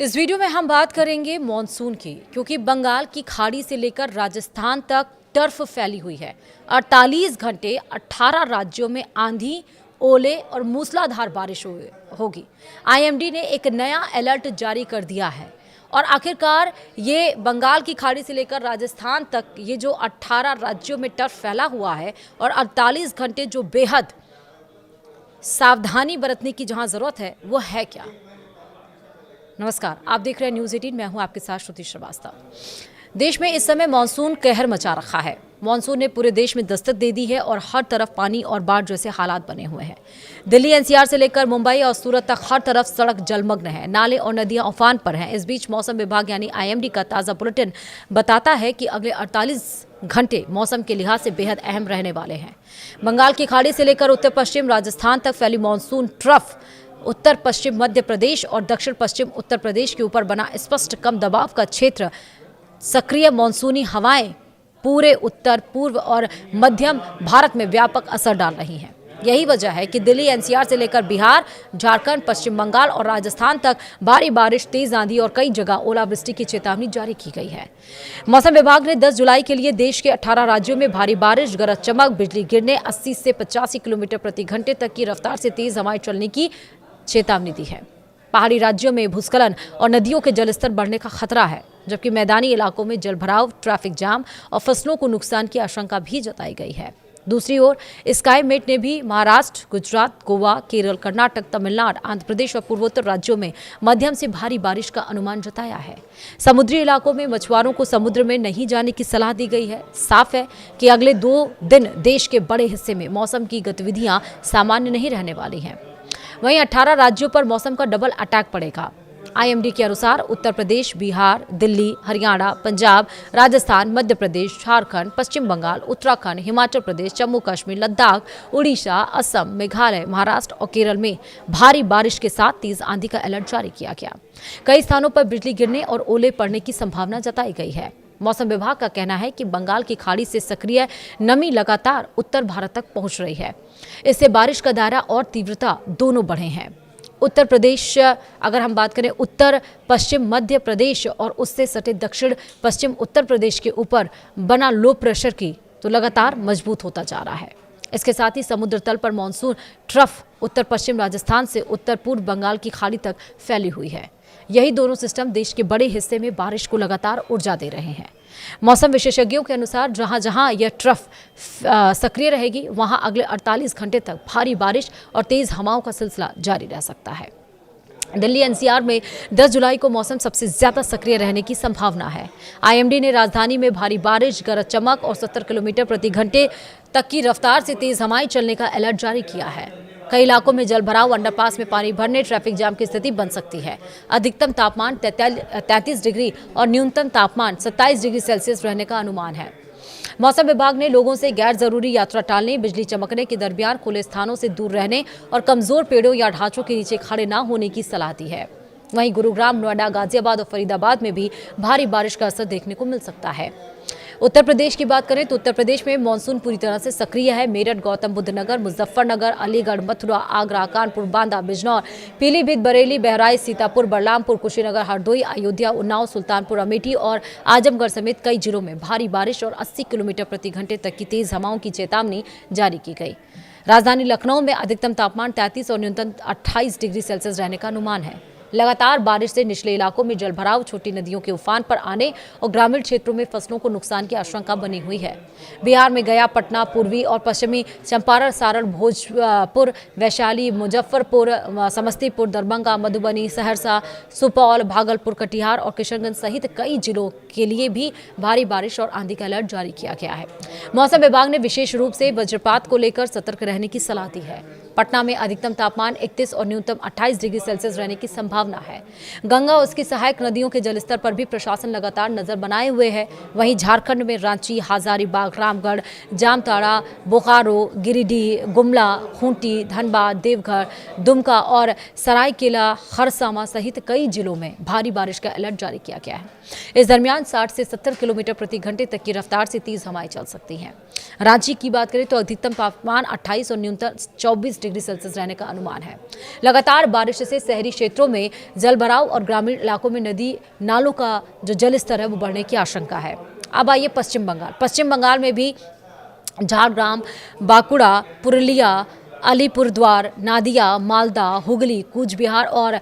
इस वीडियो में हम बात करेंगे मॉनसून की, क्योंकि बंगाल की खाड़ी से लेकर राजस्थान तक टर्फ फैली हुई है। 48 घंटे 18 राज्यों में आंधी, ओले और मूसलाधार बारिश होगी। आईएमडी ने एक नया अलर्ट जारी कर दिया है और आखिरकार ये बंगाल की खाड़ी से लेकर राजस्थान तक ये जो 18 राज्यों में टर्फ फैला हुआ है और 48 घंटे जो बेहद सावधानी बरतने की जहां जरूरत है वो है क्या। नमस्कार, आप देख रहे हैं न्यूज़ 18। मैं हूं आपके साथ श्रुति श्रीवास्तव। देश में इस समय मानसून कहर मचा रखा है। मानसून ने पूरे देश में दस्तक दे दी है और हर तरफ पानी और बाढ़ जैसे हालात बने हुए हैं। दिल्ली एनसीआर से लेकर मुंबई और सूरत तक हर तरफ सड़क जलमग्न है, नाले और नदियां उफान पर हैं। इस बीच मौसम विभाग यानी आईएमडी का ताज़ा बुलेटिन बताता है कि अगले 48 घंटे मौसम के लिहाज से बेहद अहम रहने वाले हैं। बंगाल की खाड़ी से लेकर उत्तर पश्चिम राजस्थान तक फैली मानसून ट्रफ उत्तर पश्चिम मध्य प्रदेश और दक्षिण पश्चिम उत्तर प्रदेश के ऊपर बना स्पष्ट कम दबाव का क्षेत्र सक्रिय मानसूनी हवाएं पूरे उत्तर पूर्व और मध्यम भारत में व्यापक असर डाल रही हैं। यही वजह है कि दिल्ली एनसीआर से लेकर बिहार, झारखंड, पश्चिम बंगाल और राजस्थान तक भारी बारिश, तेज आंधी और कई जगह ओलावृष्टि की चेतावनी जारी की गई है। मौसम विभाग ने 10 जुलाई के लिए देश के 18 राज्यों में भारी बारिश, गरज चमक, बिजली गिरने, 80 से 85 किलोमीटर प्रति घंटे तक की रफ्तार से तेज हवाएं चलने की चेतावनी दी है। पहाड़ी राज्यों में भूस्खलन और नदियों के जलस्तर बढ़ने का खतरा है, जबकि मैदानी इलाकों में जलभराव, ट्रैफिक जाम और फसलों को नुकसान की आशंका भी जताई गई है। दूसरी ओर स्काईमेट ने भी महाराष्ट्र, गुजरात, गोवा, केरल, कर्नाटक, तमिलनाडु, आंध्र प्रदेश और पूर्वोत्तर राज्यों में मध्यम से भारी बारिश का अनुमान जताया है। समुद्री इलाकों में मछुआरों को समुद्र में नहीं जाने की सलाह दी गई है। साफ है कि अगले 2 दिन देश के बड़े हिस्से में मौसम की गतिविधियां सामान्य नहीं रहने वाली हैं। वहीं 18 राज्यों पर मौसम का डबल अटैक पड़ेगा। आईएमडी के अनुसार उत्तर प्रदेश, बिहार, दिल्ली, हरियाणा, पंजाब, राजस्थान, मध्य प्रदेश, झारखंड, पश्चिम बंगाल, उत्तराखंड, हिमाचल प्रदेश, जम्मू कश्मीर, लद्दाख, उड़ीसा, असम, मेघालय, महाराष्ट्र और केरल में भारी बारिश के साथ तेज आंधी का अलर्ट जारी किया गया। कई स्थानों पर बिजली गिरने और ओले पड़ने की संभावना जताई गई है। मौसम विभाग का कहना है कि बंगाल की खाड़ी से सक्रिय नमी लगातार उत्तर भारत तक पहुंच रही है। इससे बारिश का दायरा और तीव्रता दोनों बढ़े हैं। उत्तर प्रदेश, अगर हम बात करें उत्तर पश्चिम मध्य प्रदेश और उससे सटे दक्षिण पश्चिम उत्तर प्रदेश के ऊपर बना लो प्रेशर की तो लगातार मजबूत होता जा रहा है। इसके साथ ही समुद्र तल पर मानसून ट्रफ उत्तर पश्चिम राजस्थान से उत्तर पूर्व बंगाल की खाड़ी तक फैली हुई है। यही दोनों सिस्टम देश के बड़े हिस्से में बारिश को लगातार ऊर्जा दे रहे हैं। मौसम विशेषज्ञों के अनुसार जहां जहां यह ट्रफ सक्रिय रहेगी, वहां अगले 48 घंटे तक भारी बारिश और तेज हवाओं का सिलसिला जारी रह सकता है। दिल्ली एनसीआर में 10 जुलाई को मौसम सबसे ज्यादा सक्रिय रहने की संभावना है। आईएमडी ने राजधानी में भारी बारिश, गरज चमक और 70 किलोमीटर प्रति घंटे तक की रफ्तार से तेज हवाएं चलने का अलर्ट जारी किया है। कई इलाकों में जलभराव, अंडरपास में पानी भरने, ट्रैफिक जाम की स्थिति बन सकती है। अधिकतम तापमान 33 डिग्री और न्यूनतम तापमान 27 डिग्री सेल्सियस रहने का अनुमान है। मौसम विभाग ने लोगों से गैर जरूरी यात्रा टालने, बिजली चमकने के दरमियान खुले स्थानों से दूर रहने और कमजोर पेड़ों या ढांचों के नीचे खड़े न होने की सलाह दी है। वहीं गुरुग्राम, नोएडा, गाजियाबाद और फरीदाबाद में भी भारी बारिश का असर देखने को मिल सकता है। उत्तर प्रदेश की बात करें तो उत्तर प्रदेश में मानसून पूरी तरह से सक्रिय है। मेरठ, गौतम बुद्ध नगर, मुजफ्फरनगर, अलीगढ़, मथुरा, आगरा, कानपुर, बांदा, बिजनौर, पीलीभीत, बरेली, बहराइच, सीतापुर, बलरामपुर, कुशीनगर, हरदोई, अयोध्या, उन्नाव, सुल्तानपुर, अमेठी और आजमगढ़ समेत कई जिलों में भारी बारिश और 80 किलोमीटर प्रति घंटे तक की तेज हवाओं की चेतावनी जारी की गई। राजधानी लखनऊ में अधिकतम तापमान 33 और न्यूनतम 28 डिग्री सेल्सियस रहने का अनुमान है। लगातार बारिश से निचले इलाकों में जलभराव, छोटी नदियों के उफान पर आने और ग्रामीण क्षेत्रों में फसलों को नुकसान की आशंका बनी हुई है। बिहार में गया, पटना, पूर्वी और पश्चिमी चंपारण, सारण, भोजपुर, वैशाली, मुजफ्फरपुर, समस्तीपुर, दरभंगा, मधुबनी, सहरसा, सुपौल, भागलपुर, कटिहार और किशनगंज सहित कई जिलों के लिए भी भारी बारिश और आंधी का अलर्ट जारी किया गया है। मौसम विभाग ने विशेष रूप से वज्रपात को लेकर सतर्क रहने की सलाह दी है। पटना में अधिकतम तापमान 31 और न्यूनतम 28 डिग्री सेल्सियस रहने की संभावना है। गंगा और उसकी सहायक नदियों के जलस्तर पर भी प्रशासन लगातार नजर बनाए हुए है। वहीं झारखंड में रांची, हजारीबाग, रामगढ़, जामताड़ा, बोकारो, गिरिडीह, गुमला, खूंटी, धनबाद, देवघर, दुमका और सरायकेला खरसावां सहित कई जिलों में भारी बारिश का अलर्ट जारी किया गया है। इस दरमियान 60 से 70 किलोमीटर प्रति घंटे तक की रफ्तार से तेज हवाएं चल सकती हैं। रांची की बात करें तो अधिकतम तापमान 28 और न्यूनतम 24 डिग्री सेल्सियस रहने का अनुमान है। लगातार बारिश से शहरी क्षेत्रों में जलभराव और ग्रामीण इलाकों में नदी नालों का जो जल स्तर है वो बढ़ने की आशंका है। अब आइए पश्चिम बंगाल में भी झारग्राम, बांकुड़ा, पुरुलिया, अलीपुरद्वार, नादिया, मालदा, हुगली, कूच बिहार और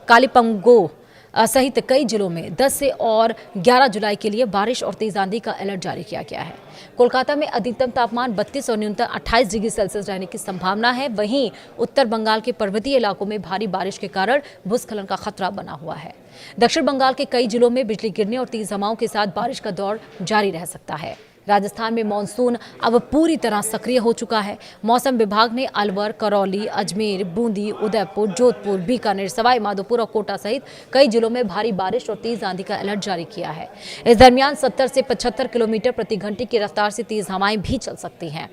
कालीपंगो सहित कई जिलों में 10 से और 11 जुलाई के लिए बारिश और तेज आंधी का अलर्ट जारी किया गया है। कोलकाता में अधिकतम तापमान 32 और न्यूनतम 28 डिग्री सेल्सियस रहने की संभावना है। वहीं उत्तर बंगाल के पर्वतीय इलाकों में भारी बारिश के कारण भूस्खलन का खतरा बना हुआ है। दक्षिण बंगाल के कई जिलों में बिजली गिरने और तेज हवाओं के साथ बारिश का दौर जारी रह सकता है। राजस्थान में मानसून अब पूरी तरह सक्रिय हो चुका है। मौसम विभाग ने अलवर, करौली, अजमेर, बूंदी, उदयपुर, जोधपुर, बीकानेर, सवाई माधोपुर और कोटा सहित कई जिलों में भारी बारिश और तेज आंधी का अलर्ट जारी किया है। इस दरमियान 70 से 75 किलोमीटर प्रति घंटे की रफ्तार से तेज हवाएं भी चल सकती हैं।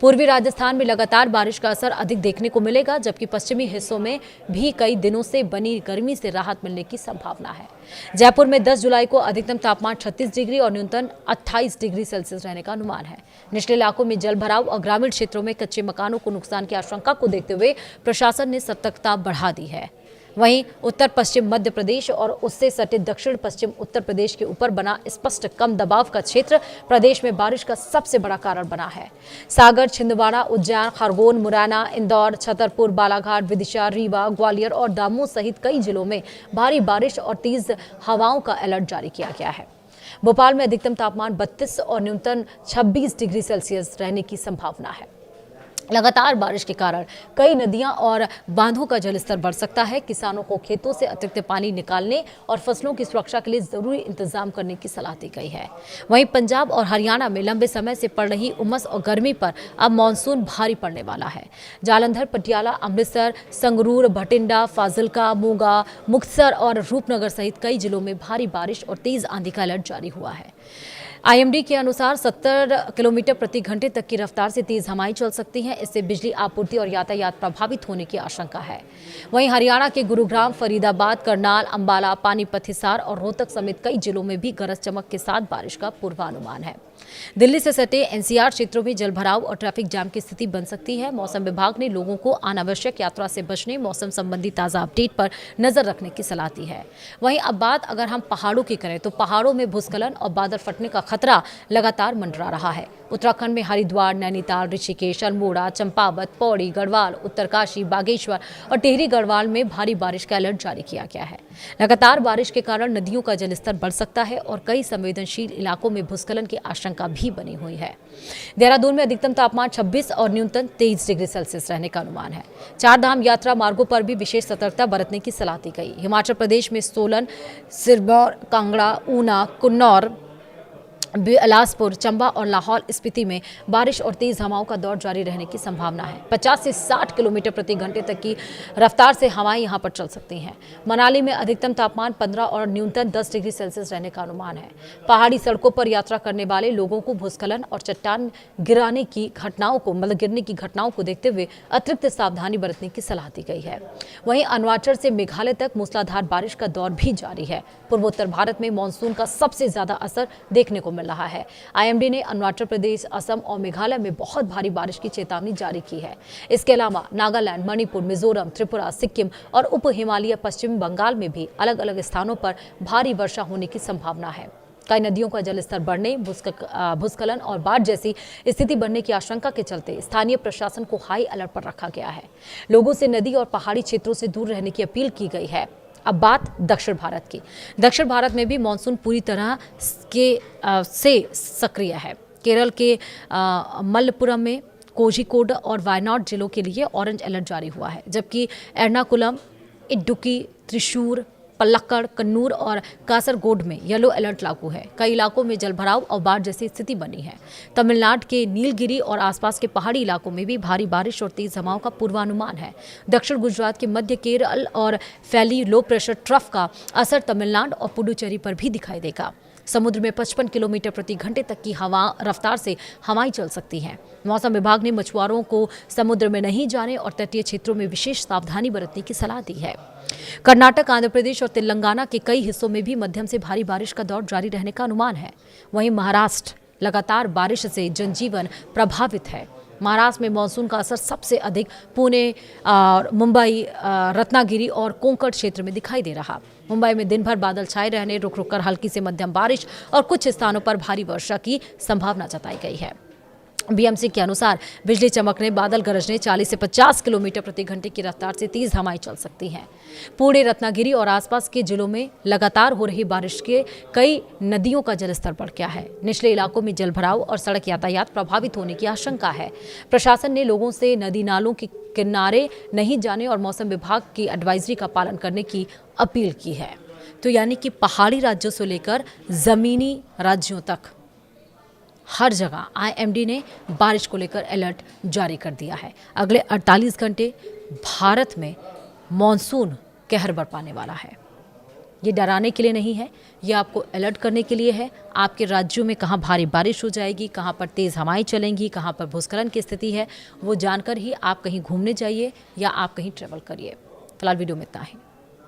पूर्वी राजस्थान में लगातार बारिश का असर अधिक देखने को मिलेगा, जबकि पश्चिमी हिस्सों में भी कई दिनों से बनी गर्मी से राहत मिलने की संभावना है। जयपुर में 10 जुलाई को अधिकतम तापमान 36 डिग्री और न्यूनतम 28 डिग्री सेल्सियस रहने का अनुमान है। निचले इलाकों में जल भराव और ग्रामीण क्षेत्रों में कच्चे मकानों को नुकसान की आशंका को देखते हुए प्रशासन ने सतर्कता बढ़ा दी है। वहीं उत्तर पश्चिम मध्य प्रदेश और उससे सटे दक्षिण पश्चिम उत्तर प्रदेश के ऊपर बना स्पष्ट कम दबाव का क्षेत्र प्रदेश में बारिश का सबसे बड़ा कारण बना है। सागर, छिंदवाड़ा, उज्जैन, खरगोन, मुरैना, इंदौर, छतरपुर, बालाघाट, विदिशा, रीवा, ग्वालियर और दामोह सहित कई जिलों में भारी बारिश और तेज हवाओं का अलर्ट जारी किया गया है। भोपाल में अधिकतम तापमान 32 और न्यूनतम 26 डिग्री सेल्सियस रहने की संभावना है। लगातार बारिश के कारण कई नदियां और बांधों का जलस्तर बढ़ सकता है। किसानों को खेतों से अतिरिक्त पानी निकालने और फसलों की सुरक्षा के लिए जरूरी इंतजाम करने की सलाह दी गई है। वहीं पंजाब और हरियाणा में लंबे समय से पड़ रही उमस और गर्मी पर अब मानसून भारी पड़ने वाला है। जालंधर, पटियाला, अमृतसर, संगरूर, भटिंडा, फाजिलका, मोगा, मुक्तसर और रूपनगर सहित कई जिलों में भारी बारिश और तेज आंधी का अलर्ट जारी हुआ है। आईएमडी के अनुसार 70 किलोमीटर प्रति घंटे तक की रफ्तार से तेज हवाएं चल सकती हैं। इससे बिजली आपूर्ति और यातायात प्रभावित होने की आशंका है। वहीं हरियाणा के गुरुग्राम, फरीदाबाद, करनाल, अंबाला, पानीपत, हिसार और रोहतक समेत कई जिलों में भी गरज चमक के साथ बारिश का पूर्वानुमान है। दिल्ली से सटे एनसीआर क्षेत्रों में जलभराव और ट्रैफिक जाम की स्थिति बन सकती है। मौसम विभाग ने लोगों को अनावश्यक यात्रा से बचने, मौसम संबंधी ताज़ा अपडेट पर नजर रखने की सलाह दी है। वहीं अब बात अगर हम पहाड़ों की करें तो पहाड़ों में भूस्खलन और बादल फटने का खतरा लगातार मंडरा रहा है। उत्तराखंड में हरिद्वार, नैनीताल, ऋषिकेश, अल्मोड़ा, चंपावत, पौड़ी, गढ़वाल, उत्तरकाशी, बागेश्वर और टिहरी गढ़वाल में भारी बारिश का अलर्ट जारी किया गया है। लगातार बारिश के कारण नदियों का जलस्तर बढ़ सकता है और कई संवेदनशील इलाकों में भूस्खलन की आशंका भी बनी हुई है। देहरादून में अधिकतम तापमान 26 और न्यूनतम 23 डिग्री सेल्सियस रहने का अनुमान है। चारधाम यात्रा मार्गों पर भी विशेष सतर्कता बरतने की सलाह दी गई। हिमाचल प्रदेश में सोलन, सिरमौर, कांगड़ा, ऊना, कुन्नौर, बिलासपुर, चंबा और लाहौल स्पीति में बारिश और तेज हवाओं का दौर जारी रहने की संभावना है। 50 से 60 किलोमीटर प्रति घंटे तक की रफ्तार से हवाएं यहां पर चल सकती हैं। मनाली में अधिकतम तापमान 15 और न्यूनतम 10 डिग्री सेल्सियस रहने का अनुमान है। पहाड़ी सड़कों पर यात्रा करने वाले लोगों को भूस्खलन और चट्टान गिरने की घटनाओं को देखते हुए अतिरिक्त सावधानी बरतने की सलाह दी गई है। वहीं अरुणाचल से मेघालय तक मूसलाधार बारिश का दौर भी जारी है। पूर्वोत्तर भारत में मानसून का सबसे ज्यादा असर देखने को रहा है। आईएमडी ने अरुणाचल प्रदेश, असम और मेघालय में बहुत भारी बारिश की चेतावनी जारी की है। इसके अलावा नागालैंड, मणिपुर, मिजोरम, त्रिपुरा, सिक्किम और उप हिमालय पश्चिम बंगाल में भी अलग अलग स्थानों पर भारी वर्षा होने की संभावना है। कई नदियों का जलस्तर बढ़ने, भूस्खलन और बाढ़ जैसी स्थिति बनने की आशंका के चलते स्थानीय प्रशासन को हाई अलर्ट पर रखा गया है। लोगों से नदी और पहाड़ी क्षेत्रों से दूर रहने की अपील की गई है। अब बात दक्षिण भारत की। दक्षिण भारत में भी मानसून पूरी तरह से सक्रिय है। केरल के मलप्पुरम में, कोझिकोड और वायनाड जिलों के लिए ऑरेंज अलर्ट जारी हुआ है, जबकि एर्नाकुलम, इडुक्की, त्रिशूर, पलक्कड़, कन्नूर और कासरगोड में येलो अलर्ट लागू है। कई इलाकों में जलभराव और बाढ़ जैसी स्थिति बनी है। तमिलनाडु के नीलगिरी और आसपास के पहाड़ी इलाकों में भी भारी बारिश और तेज हवाओं का पूर्वानुमान है। दक्षिण गुजरात के मध्य केरल और फैली लो प्रेशर ट्रफ का असर तमिलनाडु और पुडुचेरी पर भी दिखाई देगा। समुद्र में 55 किलोमीटर प्रति घंटे तक की रफ्तार से हवाएं चल सकती हैं। मौसम विभाग ने मछुआरों को समुद्र में नहीं जाने और तटीय क्षेत्रों में विशेष सावधानी बरतने की सलाह दी है। कर्नाटक, आंध्र प्रदेश और तेलंगाना के कई हिस्सों में भी मध्यम से भारी बारिश का दौर जारी रहने का अनुमान है। वहीं महाराष्ट्र लगातार बारिश से जनजीवन प्रभावित है। महाराष्ट्र में मानसून का असर सबसे अधिक पुणे, मुंबई, रत्नागिरी और कोंकण क्षेत्र में दिखाई दे रहा। मुंबई में दिन भर बादल छाए रहने, रुक रुक कर हल्की से मध्यम बारिश और कुछ स्थानों पर भारी वर्षा की संभावना जताई गई है। बीएमसी के अनुसार बिजली चमकने, बादल गरजने, 40 से 50 किलोमीटर प्रति घंटे की रफ्तार से तेज हवाएं चल सकती हैं। पुणे, रत्नागिरी और आसपास के जिलों में लगातार हो रही बारिश के कई नदियों का जलस्तर बढ़ गया है। निचले इलाकों में जलभराव और सड़क यातायात प्रभावित होने की आशंका है। प्रशासन ने लोगों से नदी नालों के किनारे नहीं जाने और मौसम विभाग की एडवाइजरी का पालन करने की अपील की है। तो यानी कि पहाड़ी राज्यों से लेकर जमीनी राज्यों तक हर जगह आईएमडी ने बारिश को लेकर अलर्ट जारी कर दिया है। अगले 48 घंटे भारत में मॉनसून कहर बरपाने वाला है। ये डराने के लिए नहीं है, ये आपको अलर्ट करने के लिए है। आपके राज्यों में कहाँ भारी बारिश हो जाएगी, कहाँ पर तेज़ हवाएं चलेंगी, कहाँ पर भूस्खलन की स्थिति है, वो जानकर ही आप कहीं घूमने जाइए या आप कहीं ट्रैवल करिए। फिलहाल वीडियो में इतना ही।